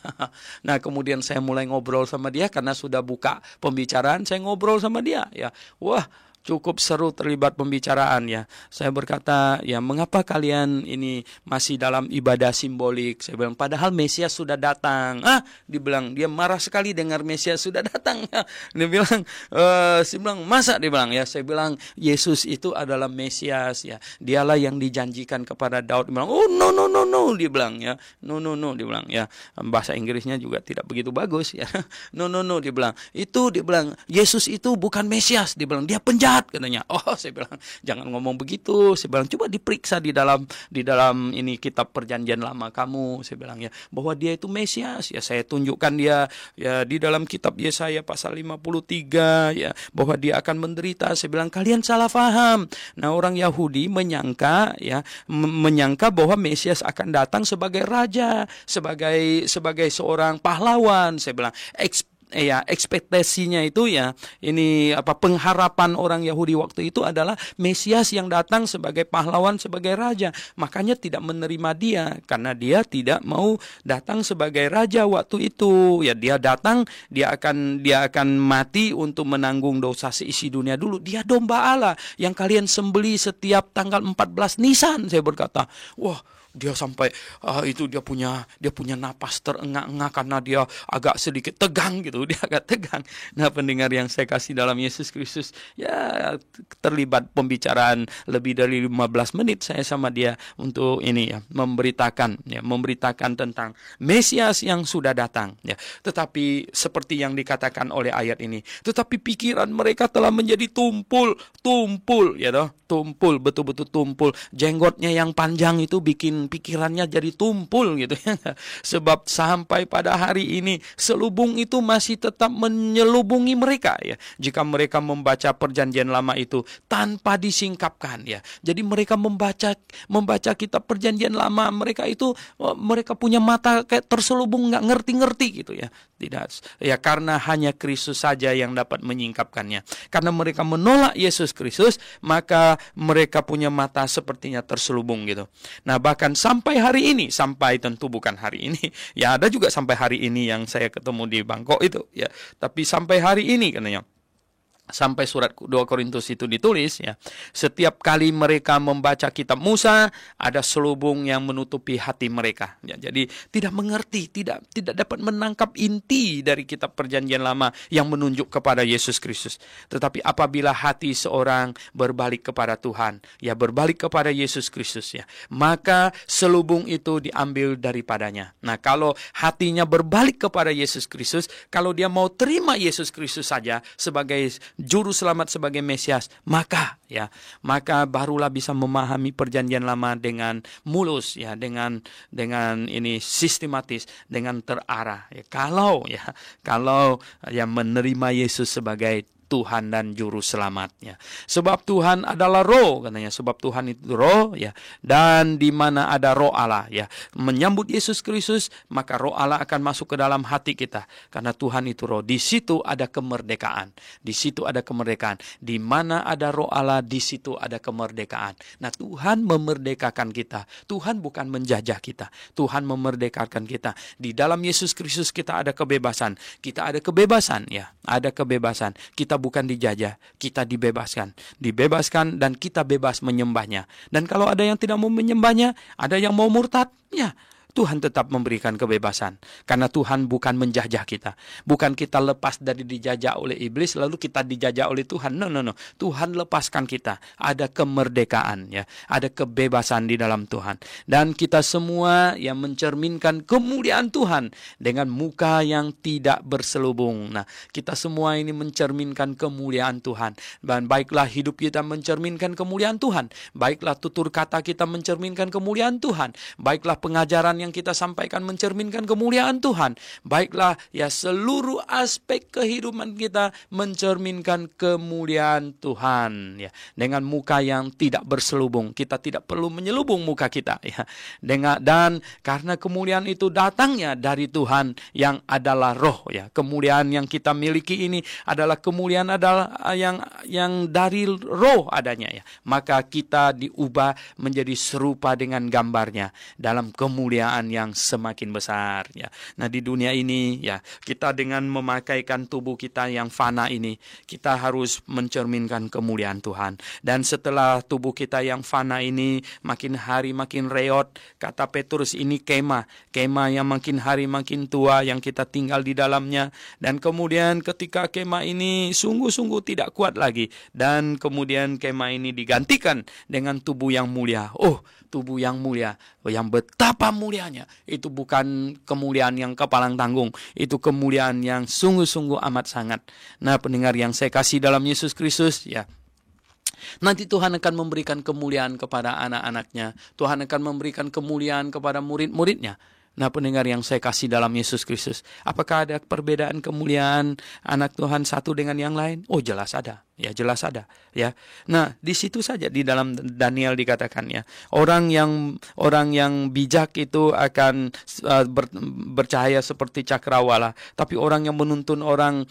Nah, kemudian saya mulai ngobrol sama dia karena sudah buka pembicaraan, saya ngobrol sama dia ya. Wah, cukup seru terlibat pembicaraan ya. Saya berkata, "Ya, mengapa kalian ini masih dalam ibadah simbolik?" Saya bilang, "Padahal Mesias sudah datang." Dibilang, dia marah sekali dengar Mesias sudah datang ya. Dia bilang, saya bilang, "Masa?" Dia bilang ya. Saya bilang, "Yesus itu adalah Mesias ya. Dialah yang dijanjikan kepada Daud." Dia bilang, "Oh, no. Dia bilang ya. No. Dia bilang ya. Bahasa Inggrisnya juga tidak begitu bagus ya. No. Dia bilang, dia bilang, "Yesus itu bukan Mesias." Dia bilang, "Dia penjahat," katanya. Oh, saya bilang, "Jangan ngomong begitu." Saya bilang, "Coba diperiksa di dalam ini kitab perjanjian lama kamu." Saya bilang ya, bahwa dia itu Mesias ya. Saya tunjukkan dia ya di dalam kitab Yesaya pasal 53 ya, bahwa dia akan menderita. Saya bilang, "Kalian salah faham." Nah, orang Yahudi menyangka bahwa Mesias akan datang sebagai raja, sebagai seorang pahlawan. Saya bilang, ekspektasinya itu ya, ini pengharapan orang Yahudi waktu itu adalah Mesias yang datang sebagai pahlawan, sebagai raja. Makanya tidak menerima dia karena dia tidak mau datang sebagai raja waktu itu. Ya, dia datang, dia akan mati untuk menanggung dosa seisi dunia dulu. Dia domba Allah yang kalian sembeli setiap tanggal 14 Nisan. Saya berkata, wah, dia sampai dia punya napas terengah-engah karena dia agak sedikit tegang gitu, dia agak tegang. Nah, pendengar yang saya kasih dalam Yesus Kristus, ya terlibat pembicaraan lebih dari 15 menit saya sama dia untuk ini ya, memberitakan tentang Mesias yang sudah datang ya. Tetapi seperti yang dikatakan oleh ayat ini, tetapi pikiran mereka telah menjadi tumpul ya toh, tumpul, betul-betul tumpul. Jenggotnya yang panjang itu bikin pikirannya jadi tumpul gitu ya. Sebab sampai pada hari ini selubung itu masih tetap menyelubungi mereka ya. Jika mereka membaca perjanjian lama itu tanpa disingkapkan ya. Jadi mereka membaca kitab perjanjian lama, mereka punya mata kayak terselubung, nggak ngerti-ngerti gitu ya. Tidak ya, karena hanya Kristus saja yang dapat menyingkapkannya. Karena mereka menolak Yesus Kristus, maka mereka punya mata sepertinya terselubung gitu. Nah, bahkan sampai hari ini, sampai tentu bukan hari ini, ya ada juga sampai hari ini yang saya ketemu di Bangkok itu, ya. Tapi sampai hari ini katanya, sampai surat 2 Korintus itu ditulis, ya, setiap kali mereka membaca kitab Musa, ada selubung yang menutupi hati mereka, ya. Jadi tidak mengerti, tidak dapat menangkap inti dari kitab Perjanjian Lama yang menunjuk kepada Yesus Kristus. Tetapi apabila hati seorang berbalik kepada Tuhan, ya, berbalik kepada Yesus Kristus, ya, maka selubung itu diambil daripadanya. Nah, kalau hatinya berbalik kepada Yesus Kristus, kalau dia mau terima Yesus Kristus saja sebagai juru selamat, sebagai Mesias, maka barulah bisa memahami Perjanjian Lama dengan mulus, ya, dengan ini sistematis, dengan terarah, ya. Kalau menerima Yesus sebagai Tuhan dan juru selamatnya. Sebab Tuhan adalah roh, katanya. Sebab Tuhan itu roh, ya. Dan di mana ada roh Allah, ya, menyambut Yesus Kristus, maka roh Allah akan masuk ke dalam hati kita. Karena Tuhan itu roh. Di situ ada kemerdekaan. Di situ ada kemerdekaan. Di mana ada roh Allah, di situ ada kemerdekaan. Nah, Tuhan memerdekakan kita. Tuhan bukan menjajah kita. Tuhan memerdekakan kita. Di dalam Yesus Kristus kita ada kebebasan. Kita ada kebebasan, ya. Ada kebebasan. Kita bukan dijajah, kita dibebaskan dan kita bebas menyembahnya. Dan kalau ada yang tidak mau menyembahnya, ada yang mau murtad, ya, Tuhan tetap memberikan kebebasan. Karena Tuhan bukan menjajah kita. Bukan kita lepas dari dijajah oleh iblis lalu kita dijajah oleh Tuhan. No. Tuhan lepaskan kita. Ada kemerdekaan, ya. Ada kebebasan di dalam Tuhan. Dan kita semua yang mencerminkan kemuliaan Tuhan dengan muka yang tidak berselubung. Nah, kita semua ini mencerminkan kemuliaan Tuhan. Dan baiklah hidup kita mencerminkan kemuliaan Tuhan. Baiklah tutur kata kita mencerminkan kemuliaan Tuhan. Baiklah pengajaran yang kita sampaikan mencerminkan kemuliaan Tuhan. Baiklah, ya, seluruh aspek kehidupan kita mencerminkan kemuliaan Tuhan, ya. Dengan muka yang tidak berselubung. Kita tidak perlu menyelubung muka kita, ya. Dan karena kemuliaan itu datangnya dari Tuhan yang adalah roh, ya. Kemuliaan yang kita miliki ini adalah kemuliaan yang dari roh adanya, ya. Maka kita diubah menjadi serupa dengan gambarnya dalam kemuliaan yang semakin besar, ya. Nah, di dunia ini, ya, kita dengan memakaikan tubuh kita yang fana ini, kita harus mencerminkan kemuliaan Tuhan. Dan setelah tubuh kita yang fana ini makin hari makin reot, kata Petrus, ini kemah yang makin hari makin tua yang kita tinggal di dalamnya. Dan kemudian ketika kemah ini sungguh-sungguh tidak kuat lagi, dan kemudian kemah ini digantikan dengan tubuh yang mulia. Oh, tubuh yang mulia, yang betapa mulianya. Itu bukan kemuliaan yang kepalang tanggung, itu kemuliaan yang sungguh-sungguh amat sangat. Nah, pendengar yang saya kasih dalam Yesus Kristus, ya, nanti Tuhan akan memberikan kemuliaan kepada anak-anaknya. Tuhan akan memberikan kemuliaan kepada murid-muridnya. Nah, pendengar yang saya kasih dalam Yesus Kristus, apakah ada perbedaan kemuliaan anak Tuhan satu dengan yang lain? Oh, jelas ada. Ya, jelas ada, ya. Nah, di situ saja di dalam Daniel dikatakan, ya, orang yang bijak itu akan bercahaya seperti cakrawala, tapi orang yang menuntun orang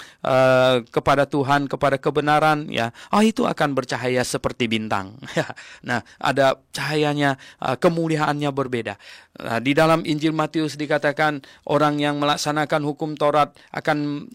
kepada Tuhan, kepada kebenaran, ya, itu akan bercahaya seperti bintang. Nah, ada cahayanya, kemuliaannya berbeda. Di dalam Injil Matius dikatakan orang yang melaksanakan hukum Taurat akan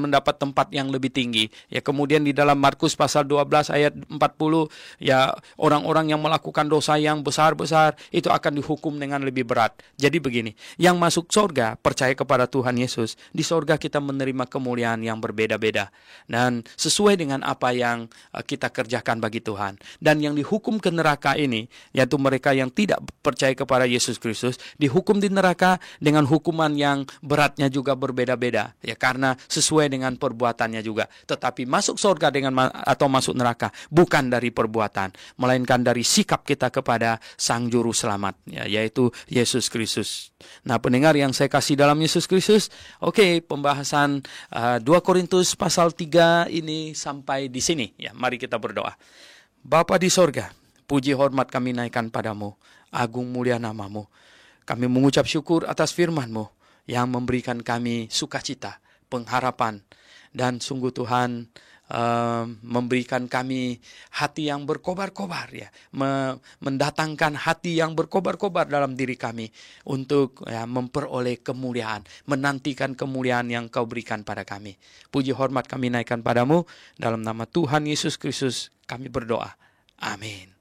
mendapat tempat yang lebih tinggi, ya. Kemudian di dalam Markus pasal 12 ayat 40, ya, orang-orang yang melakukan dosa yang besar-besar itu akan dihukum dengan lebih berat. Jadi begini, yang masuk surga percaya kepada Tuhan Yesus, di surga kita menerima kemuliaan yang berbeda-beda dan sesuai dengan apa yang kita kerjakan bagi Tuhan. Dan yang dihukum ke neraka ini, yaitu mereka yang tidak percaya kepada Yesus Kristus, dihukum di neraka dengan hukuman yang beratnya juga berbeda-beda, ya, karena sesuai dengan perbuatannya juga. Tetapi masuk surga atau masuk neraka bukan dari perbuatan, melainkan dari sikap kita kepada Sang Juru Selamat, ya, yaitu Yesus Kristus. Nah, pendengar yang saya kasih dalam Yesus Kristus, oke, pembahasan 2 Korintus pasal 3 ini sampai di sini, ya. Mari kita berdoa. Bapa di sorga, puji hormat kami naikkan padamu, agung mulia namamu. Kami mengucap syukur atas firman-Mu yang memberikan kami sukacita, pengharapan, dan sungguh Tuhan, memberikan kami hati yang berkobar-kobar, ya, mendatangkan hati yang berkobar-kobar dalam diri kami untuk memperoleh kemuliaan, menantikan kemuliaan yang Kau berikan pada kami. Puji hormat kami naikkan padamu, dalam nama Tuhan Yesus Kristus kami berdoa. Amin.